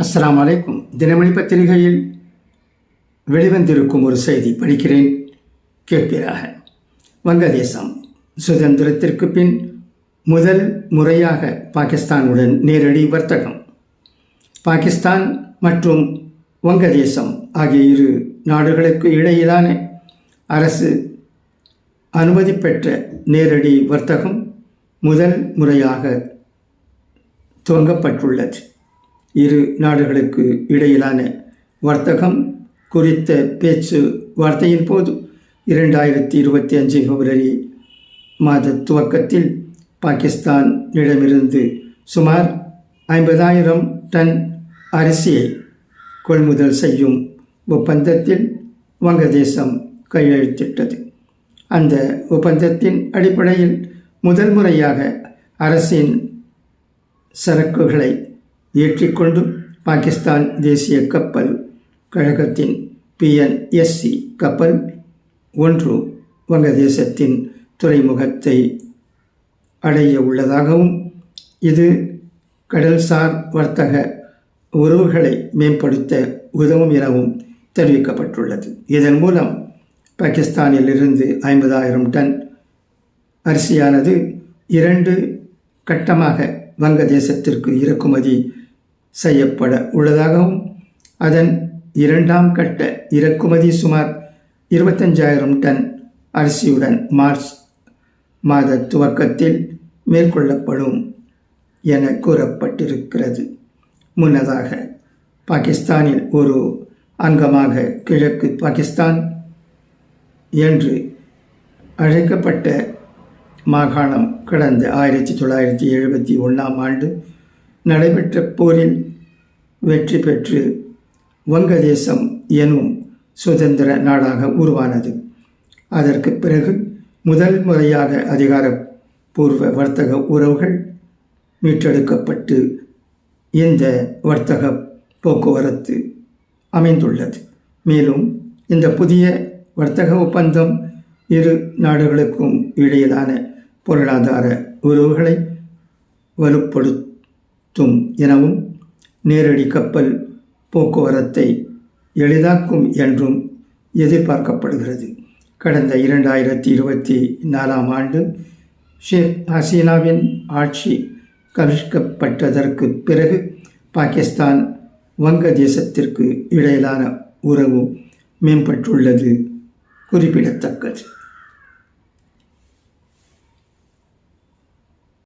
அஸ்ஸலாமு அலைக்கும். தினமணி பத்திரிகையில் வெளிவந்திருக்கும் ஒரு செய்தி படிக்கிறேன், கேட்பீராக. வங்கதேசம் சுதந்திரத்திற்கு பின் முதல் முறையாக பாகிஸ்தானுடன் நேரடி வர்த்தகம். பாகிஸ்தான் மற்றும் வங்கதேசம் ஆகிய இரு நாடுகளுக்கு இடையிலான அரசு அனுமதி பெற்ற நேரடி வர்த்தகம் முதல் முறையாக துவங்கப்பட்டுள்ளது. இரு நாடுகளுக்கு இடையிலான வர்த்தகம் குறித்த பேச்சுவார்த்தையின் போது 2025 பிப்ரவரி மாத துவக்கத்தில் பாகிஸ்தானிடமிருந்து சுமார் 50,000 டன் அரிசியை கொள்முதல் செய்யும் ஒப்பந்தத்தில் வங்கதேசம் கையெழுத்திட்டது. அந்த ஒப்பந்தத்தின் அடிப்படையில் முதல் முறையாக அரசின் சரக்குகளை ஏற்றிக்கொண்டு பாகிஸ்தான் தேசிய கப்பல் கழகத்தின் PNSC கப்பல் ஒன்று வங்கதேசத்தின் துறைமுகத்தை அடைய உள்ளதாகவும் இது கடல்சார் வர்த்தக உறவுகளை மேம்படுத்த உதவும் எனவும் தெரிவிக்கப்பட்டுள்ளது. இதன் மூலம் பாகிஸ்தானிலிருந்து 50,000 டன் அரிசியானது 2 கட்டமாக வங்கதேசத்திற்கு இறக்குமதி செய்யப்பட உள்ளதாகவும் அதன் 2ஆம் கட்ட இறக்குமதி சுமார் 25,000 டன் அரிசியுடன் மார்ச் மாத துவக்கத்தில் மேற்கொள்ளப்படும் என கூறப்பட்டிருக்கிறது. முன்னதாக பாகிஸ்தானில் ஒரு அங்கமாக கிழக்கு பாகிஸ்தான் என்று அழைக்கப்பட்ட மாகாணம் கடந்த 1971ஆம் ஆண்டு நடைபெற்ற போரில் வெற்றி பெற்று வங்கதேசம் எனும் சுதந்திர நாடாக உருவானது. அதற்கு பிறகு முதல் முறையாக அதிகாரப்பூர்வ வர்த்தக உறவுகள் மீட்டெடுக்கப்பட்டு இந்த வர்த்தக போக்குவரத்து அமைந்துள்ளது. மேலும் இந்த புதிய வர்த்தக ஒப்பந்தம் இரு நாடுகளுக்கும் இடையிலான பொருளாதார உறவுகளை வலுப்படுத்தும் எனவும் நேரடி கப்பல் போக்குவரத்தை எளிதாக்கும் என்றும் எதிர்பார்க்கப்படுகிறது. கடந்த 2024ஆம் ஆண்டு ஷேக் ஹசீனாவின் ஆட்சி கவிழ்க்கப்பட்டதற்கு பிறகு பாகிஸ்தான் வங்கதேசத்திற்கு இடையிலான உறவு மேம்பட்டுள்ளது குறிப்பிடத்தக்கது.